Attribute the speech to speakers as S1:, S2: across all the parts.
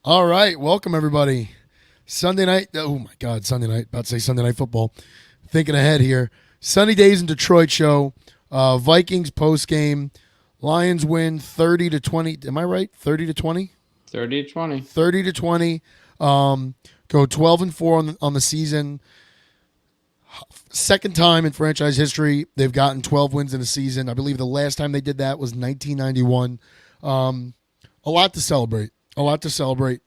S1: All right, welcome everybody. Sunday night. Oh my God, Sunday night. About to say Sunday night football. Thinking ahead here. Sunny days in Detroit show. Vikings post game. Lions win 30-20. Am I right? 30-20.
S2: 30 to 20.
S1: 30-20. Go 12-4 on the season. Second time in franchise history they've gotten 12 wins in a season. I believe the last time they did that was 1991. A lot to celebrate. A lot to celebrate.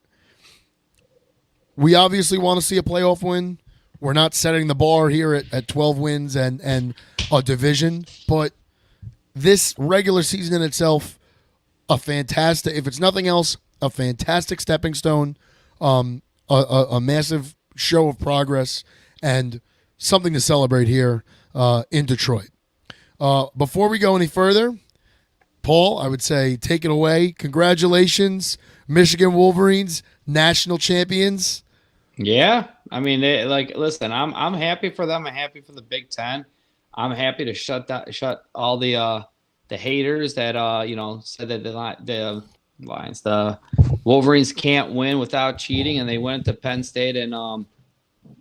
S1: We obviously want to see a playoff win. We're not setting the bar here at 12 wins and a division, but this regular season in itself, if it's nothing else, a fantastic stepping stone, a massive show of progress, and something to celebrate here in Detroit. Before we go any further, Paul, I would say take it away. Congratulations, Michigan Wolverines, national champions.
S2: Yeah, I mean, listen, I'm happy for them. I'm happy for the Big Ten. I'm happy to shut all the haters that said that the Lions, the Wolverines can't win without cheating, and they went to Penn State and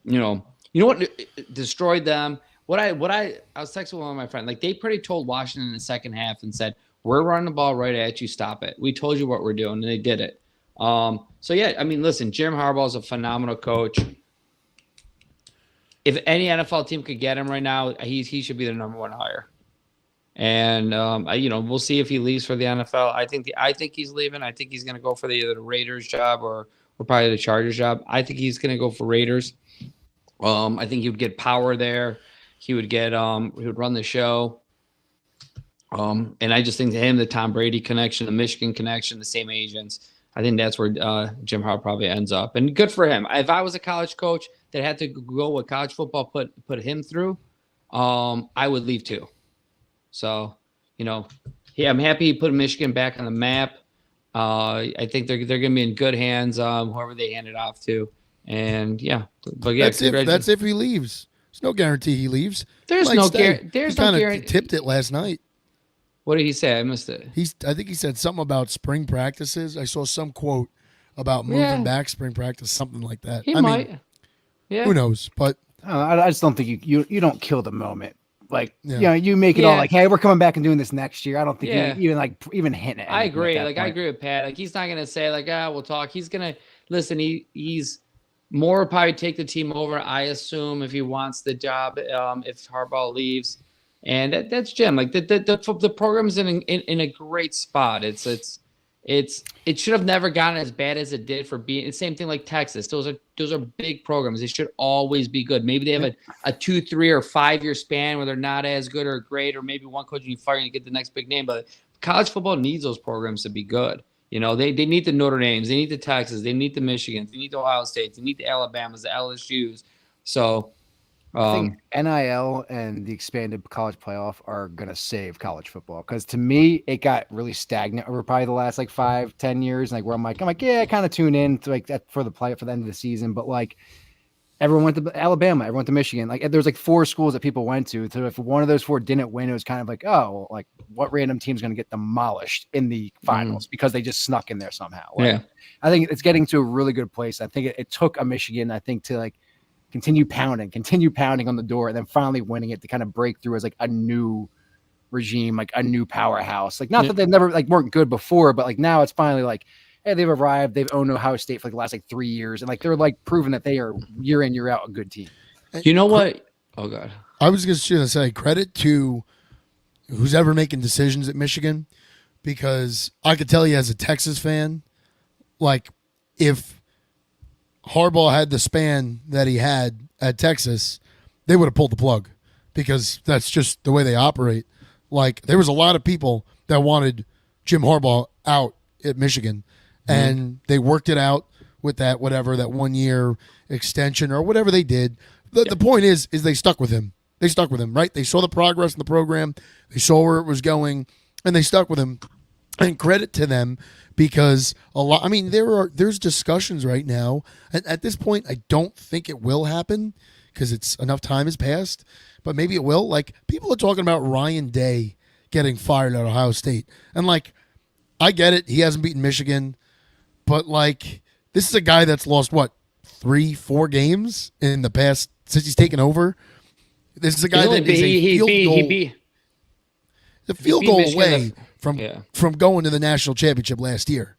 S2: you know what destroyed them. What I was texting one of my friends, like they pretty told Washington in the second half and said, "We're running the ball right at you. Stop it. We told you what we're doing," and they did it. So yeah, I mean, listen, Jim Harbaugh is a phenomenal coach. If any NFL team could get him right now, he should be the number one hire. And we'll see if he leaves for the NFL. I think he's leaving. I think he's going to go for either the Raiders job or probably the Chargers job. I think he's going to go for Raiders. I think he would get power there. He would run the show. And I just think to him, the Tom Brady connection, the Michigan connection, the same agents. I think that's where Jim Harbaugh probably ends up. And good for him. If I was a college coach that had to go what college football put him through, I would leave too. So, yeah, I'm happy he put Michigan back on the map. I think they're going to be in good hands, whoever they hand it off to. And yeah, but yeah,
S1: That's if he leaves. There's no guarantee he leaves.
S2: There's
S1: He
S2: no
S1: might stay.
S2: guarantee. There's
S1: He
S2: no
S1: kind of
S2: guarantee.
S1: tipped it last night.
S2: What did he say? I missed it.
S1: I think he said something about spring practices. I saw some quote about moving
S2: Yeah,
S1: back spring practice, something like that.
S2: he
S1: I mean,
S2: might. Yeah,
S1: who knows? But
S3: I just don't think you don't kill the moment. Like,
S1: yeah,
S3: you make it all
S2: Yeah.
S3: like, hey, we're coming back and doing this next year. I don't think
S2: Yeah.
S3: you even hint at
S2: I
S3: anything
S2: agree.
S3: at that
S2: I
S3: point.
S2: agree with Pat. Like he's not gonna say like, we'll talk. He's gonna listen. He's more probably take the team over. I assume if he wants the job, if Harbaugh leaves, and that's Jim. Like the program's in a great spot. It should have never gotten as bad as it did for being the same thing like Texas. Those are big programs. They should always be good. Maybe they have a 2, 3, or 5 year span where they're not as good or great, or maybe one coach and you fire and you get the next big name. But college football needs those programs to be good. They need the Notre Dames, they need the Texas, they need the Michigans, they need the Ohio States, they need the Alabamas, the LSUs. So
S3: I think NIL and the expanded college playoff are gonna save college football because to me it got really stagnant over probably the last like 5-10 years. Like where I'm like, yeah, I kind of tune in to like that for the end of the season, but like everyone went to Alabama, everyone went to Michigan. Like there's like 4 schools that people went to. So if one of those 4 didn't win, it was kind of like, oh, like what random team's going to get demolished in the finals because they just snuck in there somehow. Like,
S2: yeah.
S3: I think it's getting to a really good place. I think it took a Michigan, I think, to like continue pounding on the door, and then finally winning it to kind of break through as like a new regime, like a new powerhouse. Like not that they've never like weren't good before, but like now it's finally like, hey, they've arrived. They've owned Ohio State for like the last like 3 years, and like they're like proving that they are year in year out a good team.
S2: You know what? Oh God.
S1: I was just going to say credit to who's ever making decisions at Michigan, because I could tell you as a Texas fan, like if Harbaugh had the span that he had at Texas, they would have pulled the plug because that's just the way they operate. Like there was a lot of people that wanted Jim Harbaugh out at Michigan, and they worked it out with that 1 year extension or whatever they did. The point is they stuck with him. They stuck with him, right? They saw the progress in the program, they saw where it was going, and they stuck with him. And credit to them because a lot. I mean, there's discussions right now. At this point, I don't think it will happen because it's enough time has passed. But maybe it will. Like people are talking about Ryan Day getting fired at Ohio State, and like I get it, he hasn't beaten Michigan, but like this is a guy that's lost what 3-4 games in the past since he's taken over. This is a guy that is a field goal away from going to the national championship last year.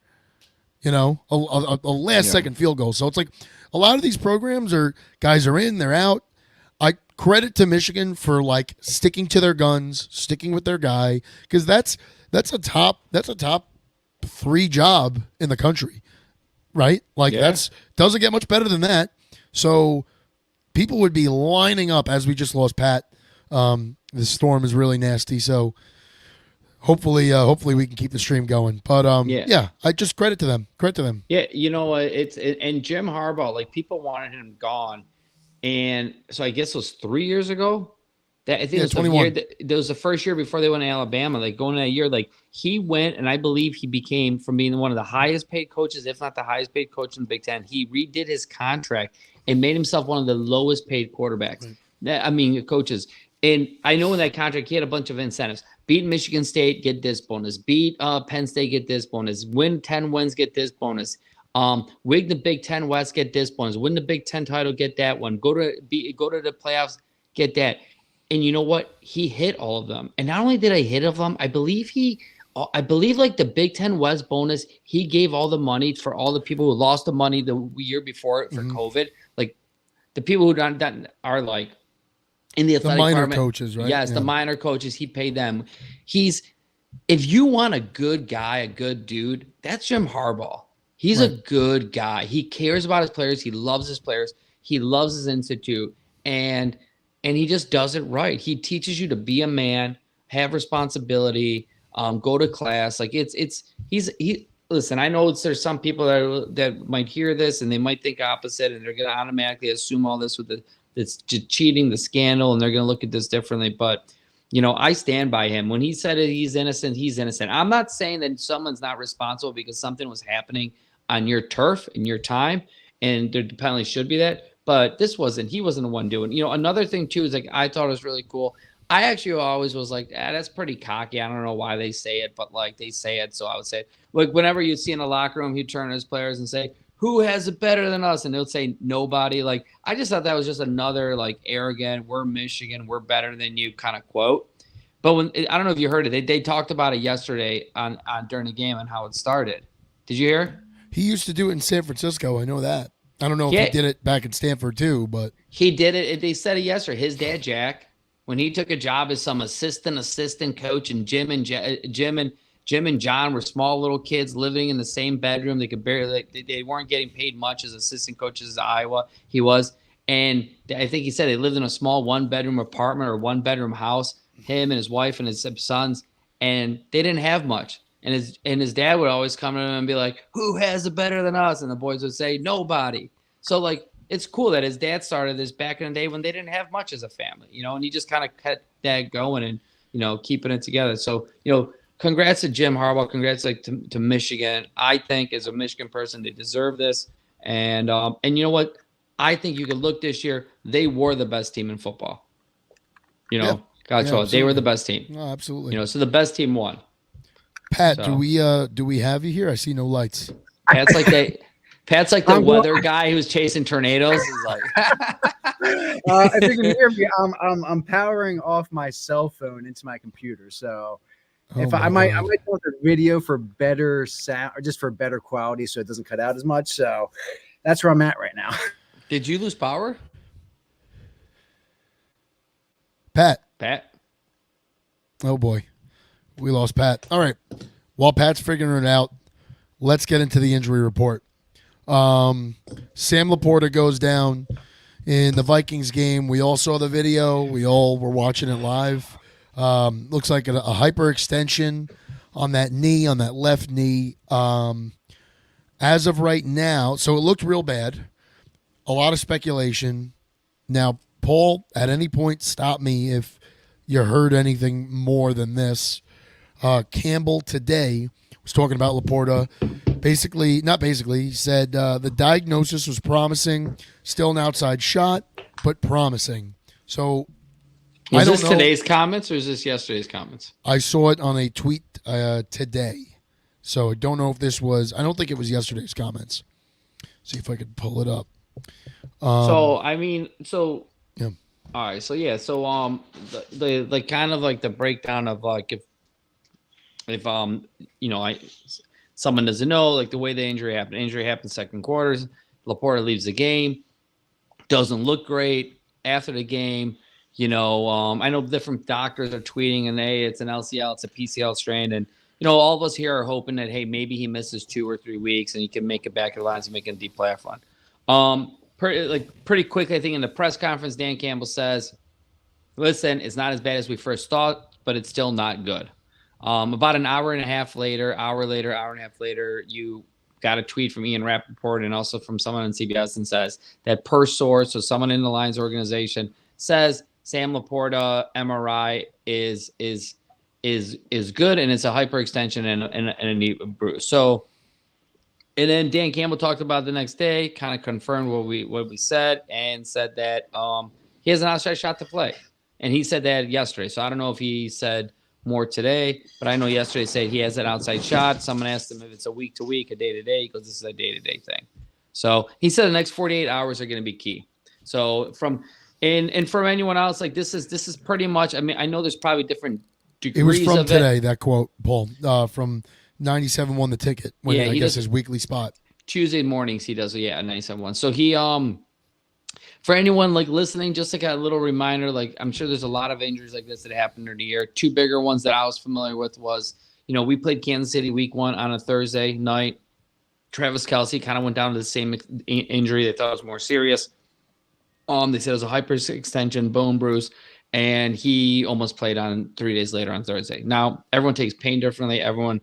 S1: You know, a last second field goal. So it's like a lot of these programs guys are in, they're out. I credit to Michigan for like sticking to their guns, sticking with their guy, because that's a top 3 job in the country, right? Like that's doesn't get much better than that. So people would be lining up as we just lost Pat. The storm is really nasty. So hopefully we can keep the stream going. But I just credit to them.
S2: Yeah, you know, and Jim Harbaugh, like people wanted him gone. And so I guess it was 3 years ago. That I think it was 21. That was the first year before they went to Alabama. Like going to that year, like he went, and I believe he became, from being one of the highest paid coaches, if not the highest paid coach in the Big Ten, he redid his contract and made himself one of the lowest paid quarterbacks. Right. Coaches. And I know in that contract he had a bunch of incentives. Beat Michigan State, get this bonus. Beat Penn State, get this bonus. Win 10 wins, get this bonus. Win the Big Ten West, get this bonus. Win the Big Ten title, get that one. Go to the playoffs, get that. And you know what? He hit all of them. And not only did I hit of them, I believe like the Big Ten West bonus, he gave all the money for all the people who lost the money the year before for COVID. Like the people who are like in the athletic
S1: minor
S2: department,
S1: coaches, right?
S2: Yes, the minor coaches. He paid them. If you want a good guy, a good dude, that's Jim Harbaugh. He's a good guy. He cares about his players. He loves his players. He loves his institute, and he just does it right. He teaches you to be a man, have responsibility, go to class. Like listen, I know there's some people that might hear this and they might think opposite, and they're going to automatically assume all this with it's cheating, the scandal, and they're going to look at this differently. But, you know, I stand by him. When he said he's innocent, he's innocent. I'm not saying that someone's not responsible because something was happening on your turf in your time, and there apparently should be that. But he wasn't the one doing it. You know, another thing too is like I thought it was really cool. I actually always was like, that's pretty cocky. I don't know why they say it, but like they say it, so I would say it. Like whenever you see in a locker room, he'd turn to his players and say, "Who has it better than us?" And they'll say nobody. Like I just thought that was just another like arrogant, "We're Michigan, we're better than you" kind of quote. But I don't know if you heard it, they talked about it yesterday on during the game and how it started. Did you hear?
S1: He used to do it in San Francisco. I know that. I don't know if he did it back in Stanford too, but
S2: he did it. They said it yesterday. His dad, Jack, when he took a job as some assistant coach, and Jim and John were small little kids living in the same bedroom. They could barely, they weren't getting paid much as assistant coaches at Iowa. He was. And I think he said they lived in a small 1-bedroom apartment or 1-bedroom house, him and his wife and his sons, and they didn't have much. And his dad would always come to him and be like, "Who has it better than us?" And the boys would say, "Nobody." So like, it's cool that his dad started this back in the day when they didn't have much as a family, you know, and he just kind of kept that going and, you know, keeping it together. So, you know, congrats to Jim Harbaugh. Congrats to Michigan. I think as a Michigan person, they deserve this. And you know what? I think you could look this year. They were the best team in football. You know, they were the best team.
S1: No, absolutely.
S2: You know, so the best team won.
S1: Pat, do we have you here? I see no lights.
S2: Pat's like the weather guy who's chasing tornadoes. He's like,
S3: if you can hear me, I'm powering off my cell phone into my computer. So I might go with the video for better sound or just for better quality, so it doesn't cut out as much. So that's where I'm at right now.
S2: Did you lose power,
S1: Pat?
S2: Oh
S1: boy, we lost Pat. All right, while Pat's figuring it out, let's get into the injury report. Sam Laporta goes down in the Vikings game. We all saw the video. We all were watching it live. Looks like a hyperextension on that knee, on that left knee. As of right now, so it looked real bad. A lot of speculation. Now, Paul, at any point, stop me if you heard anything more than this. Campbell today was talking about Laporta. He said the diagnosis was promising, still an outside shot, but promising. So
S2: was this today's comments or is this yesterday's comments?
S1: I saw it on a tweet today. So I don't know if this was, I don't think it was yesterday's comments. See if I could pull it up.
S2: So I mean, so
S1: Yeah.
S2: all right, so yeah, so the kind of like the breakdown of like if you know I someone doesn't know like the way the injury happened. Injury happened second quarters. Laporta leaves the game, doesn't look great after the game. You know, I know different doctors are tweeting and hey, it's an LCL, it's a PCL strain, and you know, all of us here are hoping that hey, maybe he misses 2 or 3 weeks and he can make it back to the lines and make a deep playoff run. Pretty quickly, I think in the press conference, Dan Campbell says, "Listen, it's not as bad as we first thought, but it's still not good." About an hour and a half later, hour and a half later, you got a tweet from Ian Rappaport and also from someone on CBS and says that per source, so someone in the Lions organization says Sam Laporta MRI is good and it's a hyperextension and a knee bruise. So, and then Dan Campbell talked about it the next day, kind of confirmed what we said and said that he has an outside shot to play, and he said that yesterday. So I don't know if he said more today, but I know yesterday said he has an outside shot. Someone asked him if it's a week to week, a day to day. He goes, "This is a day to day thing." So he said the next 48 hours are going to be key. So from from anyone else, like this is pretty much. I mean, I know there's probably different degrees.
S1: It was from
S2: of
S1: today. That quote, Paul, from 97 won the ticket. When
S2: Yeah,
S1: I
S2: he
S1: guess
S2: does-
S1: his weekly spot.
S2: Tuesday mornings he does, yeah, a 97-1. So he for anyone like listening, just like a little reminder, like I'm sure there's a lot of injuries like this that happened during the year. Two bigger ones that I was familiar with was, you know, we played Kansas City week 1 on a Thursday night. Travis Kelce kind of went down to the same injury. They thought it was more serious. They said it was a hyperextension bone bruise, and he almost played on 3 days later on Thursday. Now everyone takes pain differently. Everyone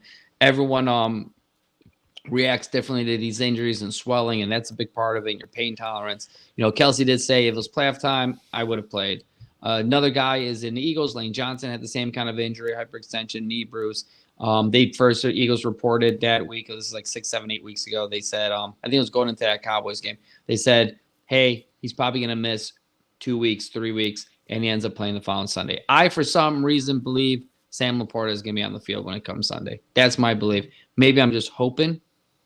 S2: reacts differently to these injuries and swelling, and that's a big part of it, your pain tolerance. You know, Kelce did say if it was playoff time, I would have played. Another guy is in the Eagles. Lane Johnson had the same kind of injury, hyperextension, knee bruise. The Eagles reported that week, this is like 6, 7, 8 weeks ago, they said, I think it was going into that Cowboys game. They said, hey, he's probably going to miss 2 weeks, 3 weeks, and he ends up playing the following Sunday. I, for some reason, believe Sam Laporta is going to be on the field when it comes Sunday. That's my belief. Maybe I'm just hoping,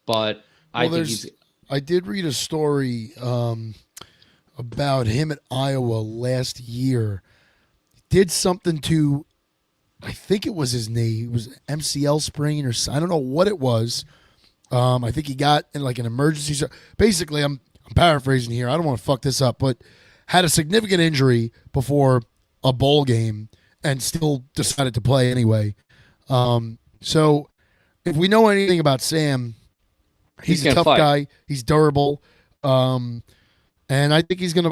S2: but I think he's.
S1: I did read a story about him at Iowa last year. Did something to, I think it was his knee. It was MCL sprain or I don't know what it was. I think he got in like an emergency. Basically, I'm paraphrasing here. I don't want to fuck this up, but had a significant injury before a bowl game and still decided to play anyway. So if we know anything about Sam, he's a tough guy. He's durable. And I think he's gonna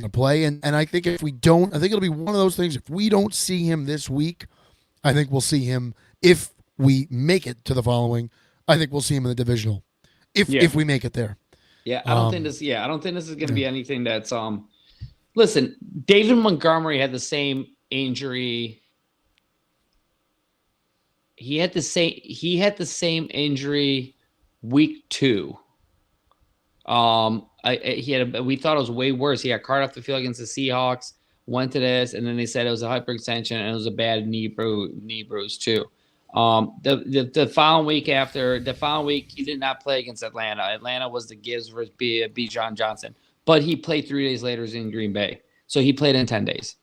S1: play. And I think if we don't, I think it'll be one of those things. If we don't see him this week, I think we'll see him if we make it to the following. I think we'll see him in the divisional. If we make it there.
S2: Yeah, I don't think this is gonna be anything that's listen, David Montgomery had the same injury. He had the same injury week 2. We thought it was way worse. He got carted off the field against the Seahawks, went to this, and then they said it was a hyperextension and it was a bad knee bruise too. The following week he did not play against Atlanta. Atlanta was the Gibbs versus B. John Johnson, but he played 3 days later in Green Bay, so he played in 10 days.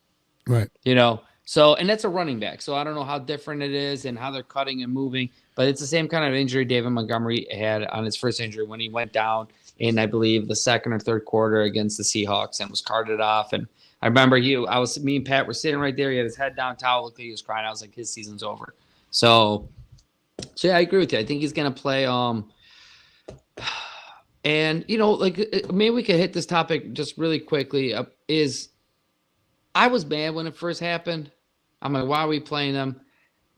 S1: Right.
S2: You know, so and that's a running back. So I don't know how different it is and how they're cutting and moving, but it's the same kind of injury David Montgomery had on his first injury when he went down in, I believe, the second or third quarter against the Seahawks and was carted off. And I remember me and Pat were sitting right there. He had his head down, towel, looked like he was crying. I was like, his season's over. So yeah, I agree with you. I think he's going to play. And, you know, like maybe we could hit this topic just really quickly. I was mad when it first happened. I'm like, why are we playing them?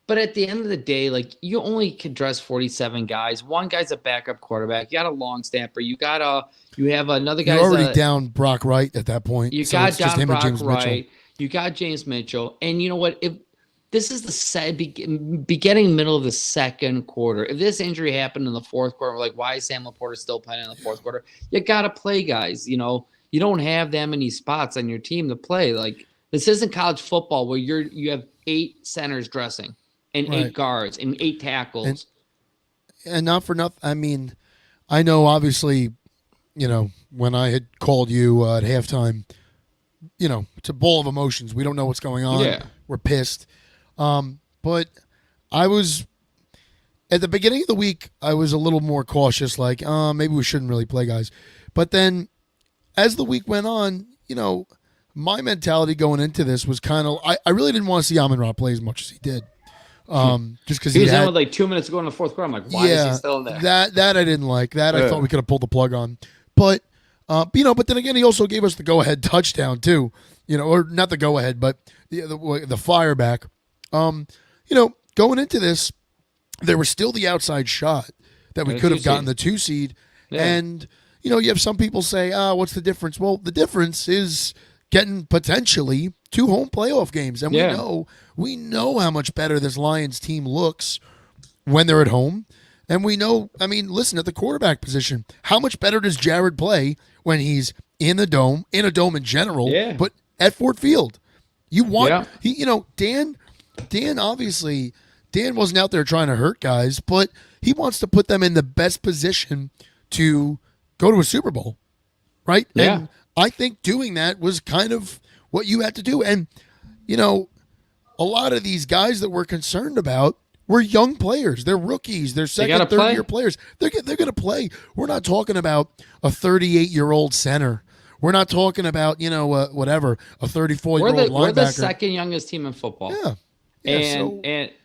S2: But at the end of the day, like you only can dress 47 guys. One guy's a backup quarterback. You got a long snapper. You have another guy.
S1: You're already down Brock Wright at that point.
S2: You got down Brock Wright. You got James Mitchell. And you know what? If this is the beginning, middle of the second quarter, if this injury happened in the fourth quarter, like why is Sam Laporta still playing in the fourth quarter? You got to play guys. You know, you don't have that many spots on your team to play. Like this isn't college football where you have 8 centers dressing. And 8 guards and 8 tackles.
S1: And not for nothing. I mean, I know obviously when I had called you at halftime, it's a bowl of emotions. We don't know what's going on.
S2: Yeah.
S1: We're pissed. But I was at the beginning of the week, I was a little more cautious, like, maybe we shouldn't really play guys. But then as the week went on, my mentality going into this was kind of, I really didn't want to see Amon-Ra play as much as he did. Just because
S2: he was in with like 2 minutes to go in the fourth quarter. I'm like, why is he still in there?
S1: That I didn't like. That I thought we could have pulled the plug on. But but then again, he also gave us the go-ahead touchdown too. Or not the go-ahead, but the fire back. Going into this, there was still the outside shot that we could have gotten the 2 seed. Yeah. And you have some people say, what's the difference? Well, the difference is getting potentially 2 home playoff games, and we know how much better this Lions team looks when they're at home. And we know, listen, at the quarterback position, how much better does Jared play when he's in the dome, in a dome in general, but at Ford Field? You want, Dan obviously, Dan wasn't out there trying to hurt guys, but he wants to put them in the best position to go to a Super Bowl, right?
S2: Yeah.
S1: And I think doing that was kind of what you had to do. And, a lot of these guys that we're concerned about were young players. They're rookies. They're second, third-year players. They're going to play. We're not talking about a 38-year-old center. We're not talking about, whatever, a 34-year-old linebacker.
S2: We're the second youngest team in football.
S1: Yeah.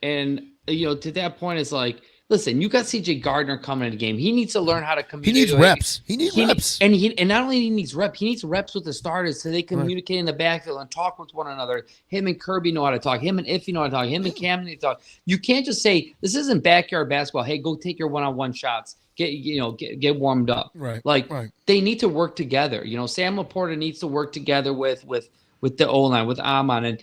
S2: And to that point, it's like, listen, you got CJ Gardner coming in the game. He needs to learn how to communicate.
S1: He needs reps. He needs reps.
S2: And not only he needs reps, he needs reps with the starters so they communicate in the backfield and talk with one another. Him and Kirby know how to talk. Him and Iffy know how to talk. Him and Cam know how to talk. You can't just say, this isn't backyard basketball. Hey, go take your one-on-one shots. Get warmed up.
S1: Right.
S2: They need to work together. Sam Laporta needs to work together with the O-line, with Amon. And,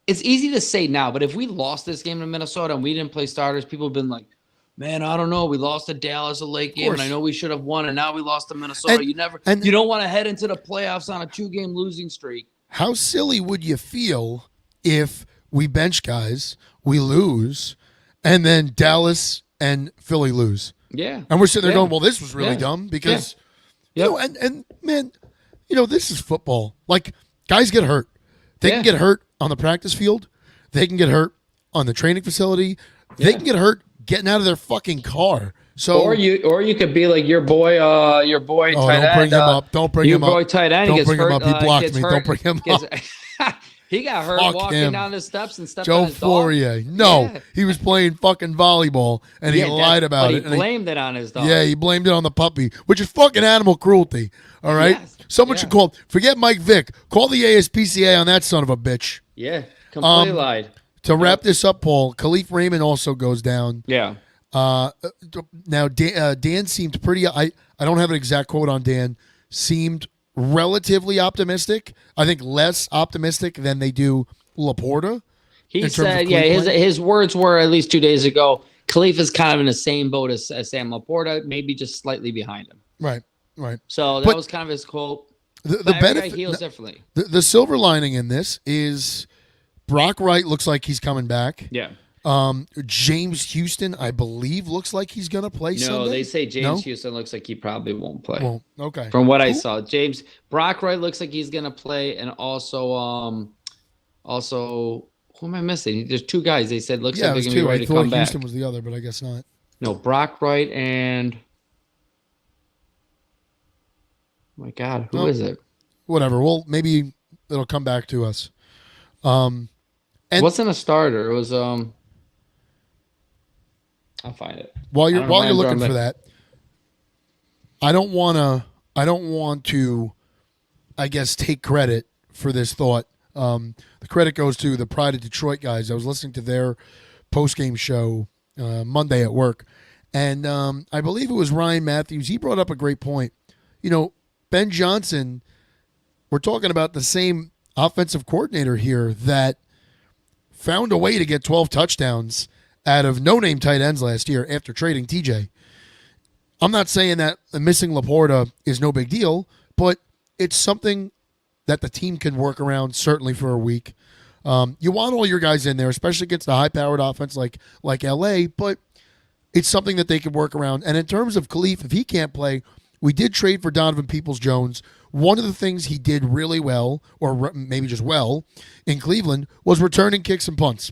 S2: it's easy to say now, but if we lost this game in Minnesota and we didn't play starters, people have been like, man, I don't know. We lost to Dallas, a late game, and I know we should have won, and now we lost to Minnesota. You don't want to head into the playoffs on a 2-game losing streak.
S1: How silly would you feel if we bench guys, we lose, and then Dallas and Philly lose?
S2: Yeah.
S1: And we're sitting there going, well, this was really dumb because, and man, this is football. Like, guys get hurt. They can get hurt on the practice field. They can get hurt on the training facility. They can get hurt getting out of their fucking car. So
S2: or you could be like your boy tight
S1: don't
S2: end.
S1: Bring him up. Don't bring him up.
S2: Your boy tight end.
S1: Don't bring him up. He blocked me. Don't bring him up.
S2: He got hurt walking down the steps and stepped on his
S1: Fourier.
S2: dog.
S1: No, he was playing fucking volleyball, and he lied about it.
S2: He blamed it on his dog.
S1: Yeah, he blamed it on the puppy, which is fucking animal cruelty. All right?
S2: Yes.
S1: Someone should call. Forget Mike Vick. Call the ASPCA on that son of a bitch.
S2: Yeah, completely lied.
S1: To wrap this up, Paul, Khalif Raymond also goes down.
S2: Yeah.
S1: Now, Dan seemed pretty. I don't have an exact quote on Dan. Seemed relatively optimistic. I think less optimistic than they do Laporta.
S2: He said, his words were at least 2 days ago, Khalif is kind of in the same boat as Sam Laporta, maybe just slightly behind him.
S1: Right.
S2: So that was kind of his quote.
S1: The benefit
S2: heals differently.
S1: The silver lining in this is Brock Wright looks like he's coming back.
S2: Yeah.
S1: James Houston, I believe, looks like he's going to play Sunday.
S2: No, they say James Houston looks like he probably won't play.
S1: Well, okay.
S2: From what I saw, Brock Wright looks like he's going to play, and also, who am I missing? There's 2 guys. They said looks like they're going to be ready to come back.
S1: Houston was the other, but I guess not.
S2: No, Brock Wright and oh my God, who is it?
S1: Whatever. Well, maybe it'll come back to us.
S2: And wasn't a starter. It was I'll find it.
S1: While you're looking for that, I don't want to I guess take credit for this thought. The credit goes to the Pride of Detroit guys. I was listening to their post-game show Monday at work, and I believe it was Ryan Matthews. He brought up a great point. Ben Johnson, we're talking about the same offensive coordinator here that found a way to get 12 touchdowns out of no-name tight ends last year after trading TJ. I'm not saying that missing Laporta is no big deal, but it's something that the team can work around certainly for a week. You want all your guys in there, especially against a high-powered offense like LA, but it's something that they can work around. And in terms of Khalif, if he can't play, We did trade for Donovan Peoples-Jones. One of the things he did really well, or maybe just well, in Cleveland was returning kicks and punts.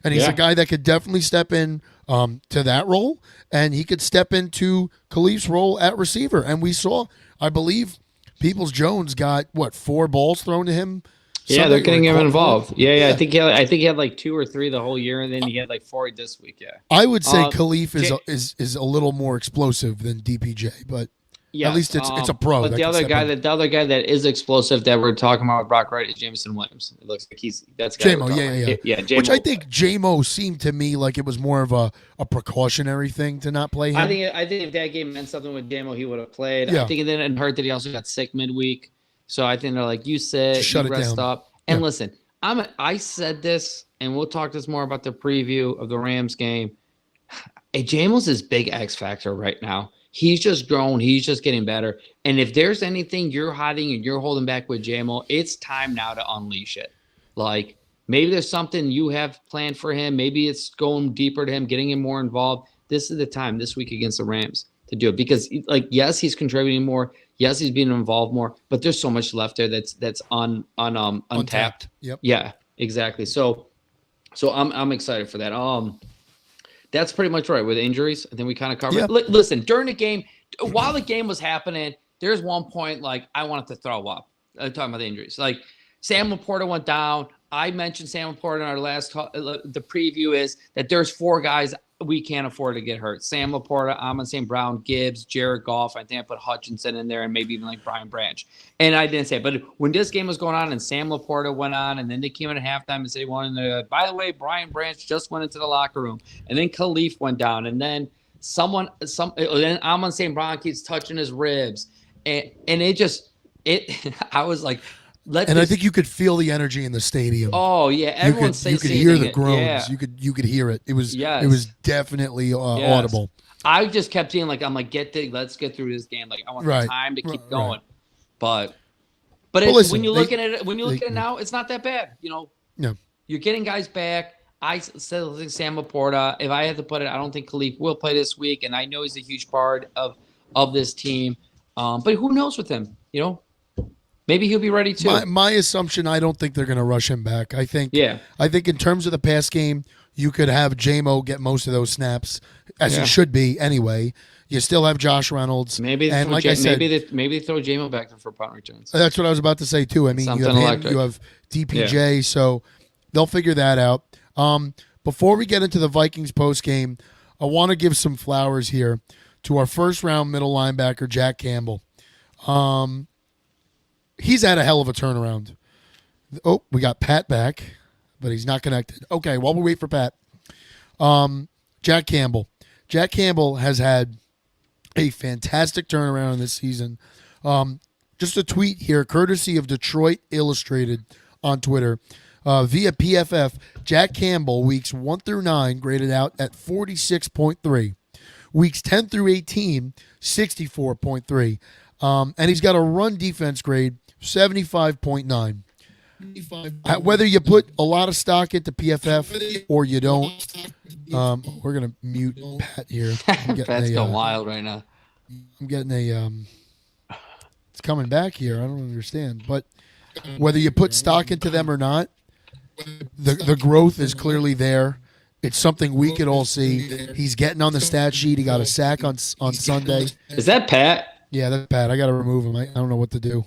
S1: And he's a guy that could definitely step in to that role, and he could step into Khalif's role at receiver. And we saw, I believe, Peoples-Jones got, 4 balls thrown to him?
S2: Yeah, they're getting him involved. Yeah.
S1: Yeah.
S2: I think he had like 2 or 3 the whole year, and then he had like 4 this week. Yeah,
S1: I would say Khalif is a little more explosive than DPJ, but at least it's a pro.
S2: But the other guy that is explosive that we're talking about with Brock Wright is Jameson Williams. It looks like that's
S1: J-Mo,
S2: yeah. J-Mo.
S1: Which I think J-Mo seemed to me like it was more of a precautionary thing to not play him.
S2: I think if that game meant something with J-Mo, he would have played.
S1: Yeah.
S2: I think it didn't hurt that he also got sick midweek. So I think they're like, you sit,
S1: Shut
S2: you
S1: it
S2: rest
S1: down.
S2: up. And listen, I said this, and we'll talk this more about the preview of the Rams game. Hey, Jamel's this big X factor right now. He's just grown. He's just getting better. And if there's anything you're hiding and you're holding back with JMO, it's time now to unleash it. Like, maybe there's something you have planned for him. Maybe it's going deeper to him, getting him more involved. This is the time this week against the Rams to do it. Because, like, yes, he's contributing more. Yes, he's being involved more. But there's so much left there that's untapped.
S1: Yep.
S2: Yeah, exactly. So I'm excited for that. That's pretty much right with injuries. I think we kind of covered.
S1: Yeah.
S2: Listen, during the game, while the game was happening, there's one point like I wanted to throw up. Talking about the injuries, like Sam Laporta went down. I mentioned Sam Laporta in our last the preview is that there's 4 guys we can't afford to get hurt. Sam Laporta, Amon St. Brown, Gibbs, Jared Goff. I think I put Hutchinson in there and maybe even like Brian Branch. And I didn't say it, but when this game was going on and Sam Laporta went on and then they came in at halftime and said, by the way, Brian Branch just went into the locker room. And then Khalif went down. And then then Amon St. Brown keeps touching his ribs. And I was like,
S1: I think you could feel the energy in the stadium.
S2: Oh yeah, everyone
S1: you could hear the groans. Yeah. You could hear it. It was definitely audible.
S2: I just kept seeing let's get through this game. Like I want the time to keep going. But listen, when you look at it now, it's not that bad.
S1: No. You're
S2: getting guys back. I said Sam Laporta. If I had to put it, I don't think Khalif will play this week, and I know he's a huge part of this team. But who knows with him? Maybe he'll be ready too.
S1: My assumption, I don't think they're going to rush him back. I think in terms of the pass game, you could have J-Mo get most of those snaps, as he should be anyway. You still have Josh Reynolds.
S2: Maybe they throw J-Mo back for punt returns.
S1: That's what I was about to say too. I mean, you have DPJ, so they'll figure that out. Before we get into the Vikings post game, I want to give some flowers here to our first round middle linebacker, Jack Campbell. He's had a hell of a turnaround. Oh, we got Pat back, but he's not connected. Okay, while we wait for Pat, Jack Campbell. Jack Campbell has had a fantastic turnaround this season. Just a tweet here, courtesy of Detroit Illustrated on Twitter. Via PFF, Jack Campbell, weeks 1 through 9, graded out at 46.3. Weeks 10 through 18, 64.3. And he's got a run defense grade, 75.9. Whether you put a lot of stock into PFF or you don't, we're going to mute Pat here.
S2: Pat's going wild right now.
S1: I'm getting it's coming back here. I don't understand. But whether you put stock into them or not, the growth is clearly there. It's something we could all see. He's getting on the stat sheet. He got a sack on Sunday.
S2: Is that Pat?
S1: Yeah, that's Pat. I got to remove him. I don't know what to do.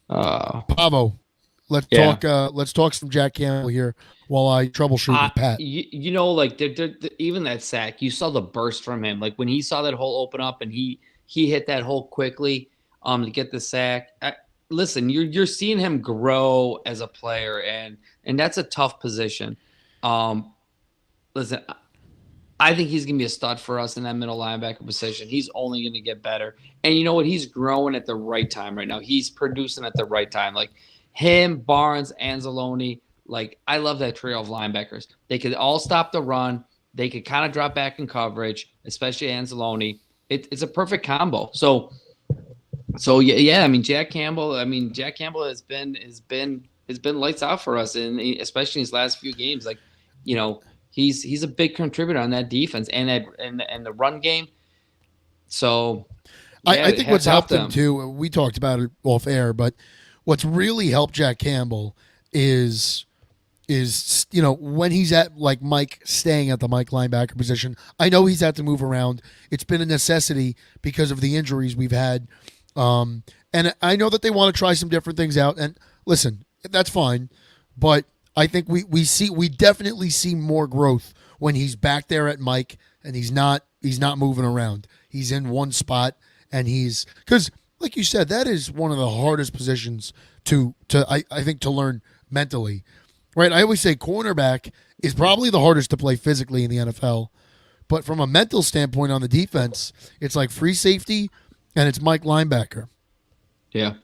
S1: Pavo, let's talk some Jack Campbell here while I troubleshoot with Pat.
S2: Even that sack, you saw the burst from him. Like when he saw that hole open up and he hit that hole quickly to get the sack. Listen, you're seeing him grow as a player, and that's a tough position. Listen, I think he's going to be a stud for us in that middle linebacker position. He's only going to get better. And you know what? He's growing at the right time right now. He's producing at the right time. Like him, Barnes, Anzalone, like I love that trio of linebackers. They could all stop the run. They could kind of drop back in coverage, especially Anzalone. It's a perfect combo. So yeah, I mean, Jack Campbell has been lights out for us, and especially in his last few games. Like, he's a big contributor on that defense and the run game. So,
S1: I think what's
S2: hats off
S1: helped
S2: to
S1: him too, we talked about it off air, but what's really helped Jack Campbell is when he's at like Mike, staying at the Mike linebacker position. I know he's had to move around. It's been a necessity because of the injuries we've had. And I know that they want to try some different things out. And listen, that's fine. But I think we definitely see more growth when he's back there at Mike and he's not moving around. He's in one spot and because like you said, that is one of the hardest positions I think to learn mentally. Right? I always say cornerback is probably the hardest to play physically in the NFL. But from a mental standpoint on the defense, it's like free safety and it's Mike linebacker.
S2: Yeah.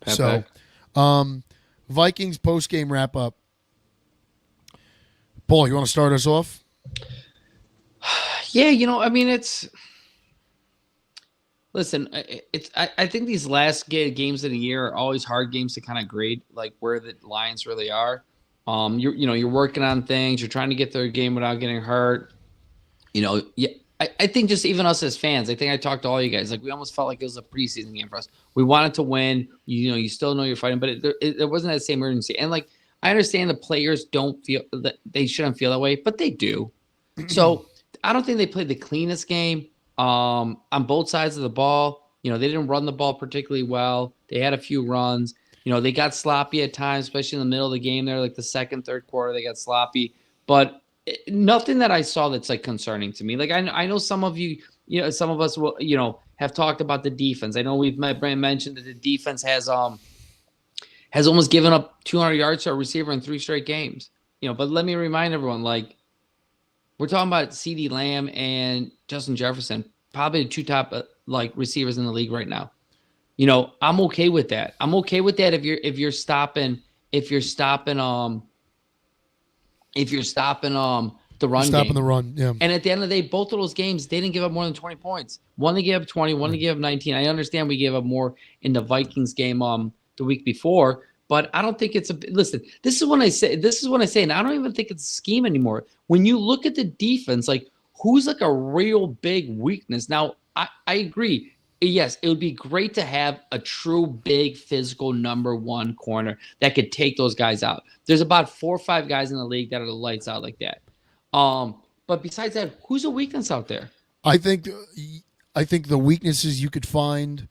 S1: So, Vikings post-game wrap-up. Paul, you want to start us off?
S2: Yeah, I mean, listen, I think these last games of the year are always hard games to kind of grade, like where the Lions really are. You're working on things. You're trying to get through a game without getting hurt. I think just even us as fans, I think I talked to all you guys. Like we almost felt like it was a preseason game for us. We wanted to win. You still know you're fighting, but it wasn't that same urgency. And like I understand the players don't feel that they shouldn't feel that way, but they do. So I don't think they played the cleanest game on both sides of the ball. They didn't run the ball particularly well. They had a few runs. They got sloppy at times, especially in the middle of the game there, like the second, third quarter, they got sloppy. But nothing that I saw that's like concerning to me. Like I know some of you, some of us will, have talked about the defense. I know we've mentioned that the defense has almost given up 200 yards to a receiver in 3 straight games. But let me remind everyone, like we're talking about CeeDee Lamb and Justin Jefferson, probably the 2 top receivers in the league right now. I'm okay with that. I'm okay with that if you're stopping the run
S1: Stopping
S2: game.
S1: the run, yeah.
S2: And at the end of the day, both of those games, they didn't give up more than 20 points. One they gave up 20, one they gave up 19. I understand we gave up more in the Vikings game the week before, but I don't think listen, this is when I say, and I don't even think it's a scheme anymore. When you look at the defense, like who's like a real big weakness? Now, I agree. Yes, it would be great to have a true big physical number 1 corner that could take those guys out. There's about 4 or 5 guys in the league that are the lights out like that. But besides that, who's a weakness out there?
S1: I think the weaknesses you could find,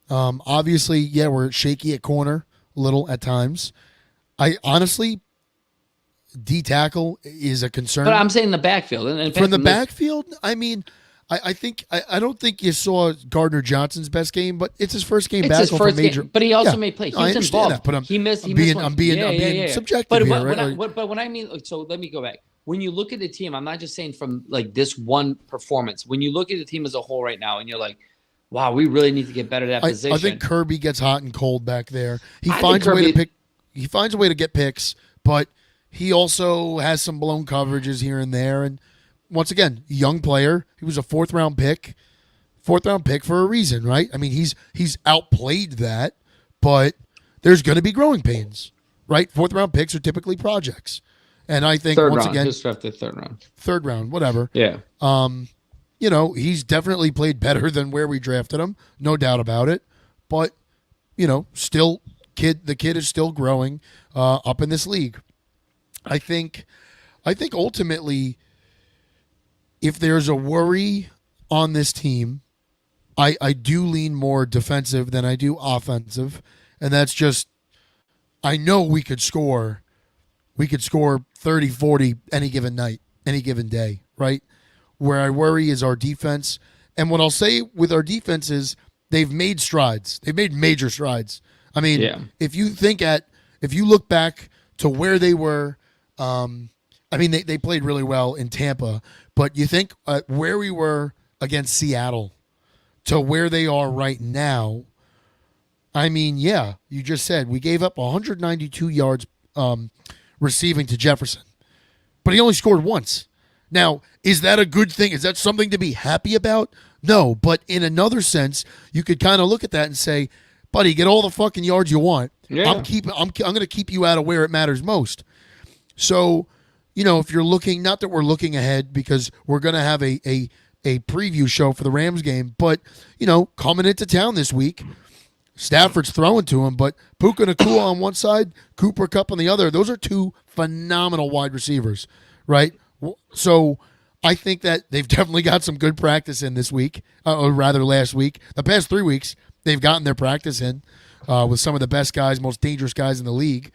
S1: obviously, yeah, we're shaky at corner a little at times. I honestly, D tackle is a concern.
S2: But I'm saying the backfield. And
S1: from the backfield, I mean, I don't think you saw Gardner Johnson's best game, but it's his first game back from major.
S2: But he also made plays. He was involved.
S1: That, but I'm being subjective
S2: but
S1: here. Right?
S2: But when I mean, so let me go back. When you look at the team, I'm not just saying from like this one performance. When you look at the team as a whole right now, and you're like, wow, we really need to get better at that position.
S1: I think Kirby gets hot and cold back there. He finds a way to pick. He finds a way to get picks, but he also has some blown coverages here and there. And once again, young player. He was a 4th round pick for a reason, right? I mean, he's outplayed that, but there's going to be growing pains, right? 4th round picks are typically projects, and I think
S2: third
S1: once
S2: round,
S1: again,
S2: just drafted
S1: third round, whatever.
S2: Yeah.
S1: He's definitely played better than where we drafted him, no doubt about it. But still, the kid is still growing up in this league. I think ultimately, if there's a worry on this team, I do lean more defensive than I do offensive, and that's just I know we could score 30, 40 any given night, any given day, right? Where I worry is our defense. And what I'll say with our defense is they've made strides. They've made major strides. I mean, if you look back to where they were, they played really well in Tampa, but you think where we were against Seattle to where they are right now, I mean, yeah, you just said we gave up 192 yards receiving to Jefferson, but he only scored once. Now, is that a good thing? Is that something to be happy about? No, but in another sense, you could kind of look at that and say, buddy, get all the fucking yards you want.
S2: Yeah.
S1: I'm going to keep you out of where it matters most. So, if you're looking, not that we're looking ahead because we're going to have a a preview show for the Rams game. But, coming into town this week, Stafford's throwing to him, but Puka Nacua on one side, Cooper Kupp on the other. Those are two phenomenal wide receivers, right? So I think that they've definitely got some good practice in this week, or rather last week. The past 3 weeks, they've gotten their practice in with some of the best guys, most dangerous guys in the league.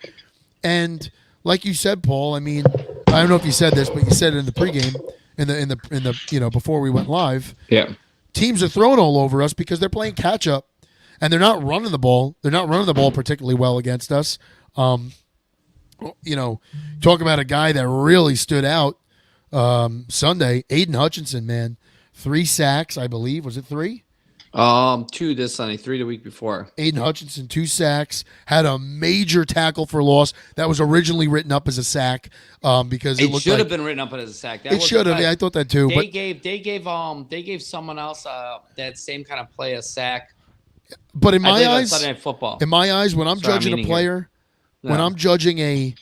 S1: And like you said, Paul, I mean, I don't know if you said this, but you said it in the pregame, in the before we went live.
S2: Yeah.
S1: Teams are throwing all over us because they're playing catch up. And they're not running the ball. They're not running the ball particularly well against us. Talk about a guy that really stood out Sunday. Aiden Hutchinson, man. 3 sacks, I believe. Was it 3?
S2: 2 this Sunday, 3 the week before.
S1: Aiden Hutchinson, 2 sacks. Had a major tackle for loss that was originally written up as a sack because it
S2: should have been written up as a sack.
S1: It should have. Yeah, I thought that too.
S2: They gave someone else that same kind of play a sack.
S1: But in my eyes,
S2: Sunday Night Football.
S1: In my eyes, when I'm judging a player, when I'm judging a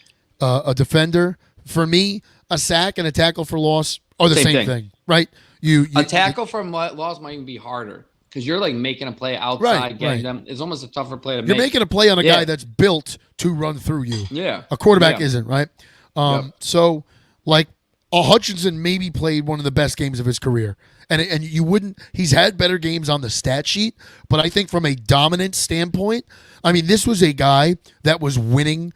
S1: defender, for me, a sack and a tackle for loss are the same thing, right?
S2: A tackle for loss might even be harder because you're like making a play outside, getting them. It's almost a tougher play to make.
S1: You're making a play on a guy that's built to run through you.
S2: Yeah,
S1: a quarterback isn't, right? So like Hutchinson maybe played one of the best games of his career. And you wouldn't – he's had better games on the stat sheet, but I think from a dominant standpoint, I mean, this was a guy that was winning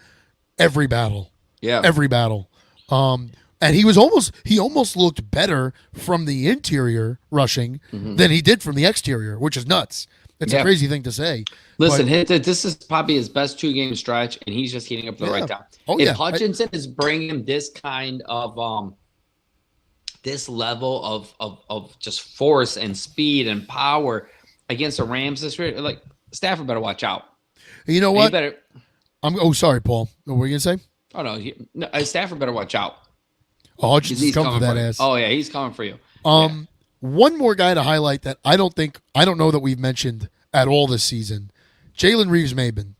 S1: every battle.
S2: Yeah.
S1: Every battle. And he almost looked better from the interior rushing than he did from the exterior, which is nuts. It's a crazy thing to say.
S2: Listen, this is probably his best 2-game stretch, and he's just heating up the right time. If Hutchinson is bringing this kind of this level of just force and speed and power against the Rams this year, like Stafford better watch out.
S1: You know what? Sorry, Paul. What were you gonna say?
S2: Oh no, Stafford better watch out.
S1: Oh, Hutchinson's coming for that ass.
S2: Oh yeah, he's coming for you.
S1: One more guy to highlight that I don't know that we've mentioned at all this season. Jalen Reeves-Maybin.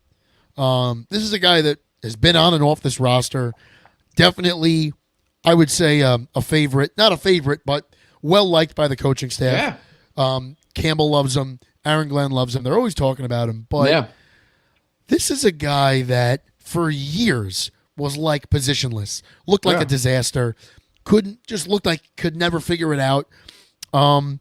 S1: This is a guy that has been on and off this roster. Definitely, I would say a favorite. Not a favorite, but well-liked by the coaching staff.
S2: Yeah.
S1: Campbell loves him. Aaron Glenn loves him. They're always talking about him. But this is a guy that for years was like positionless. Looked like a disaster. Looked like could never figure it out. And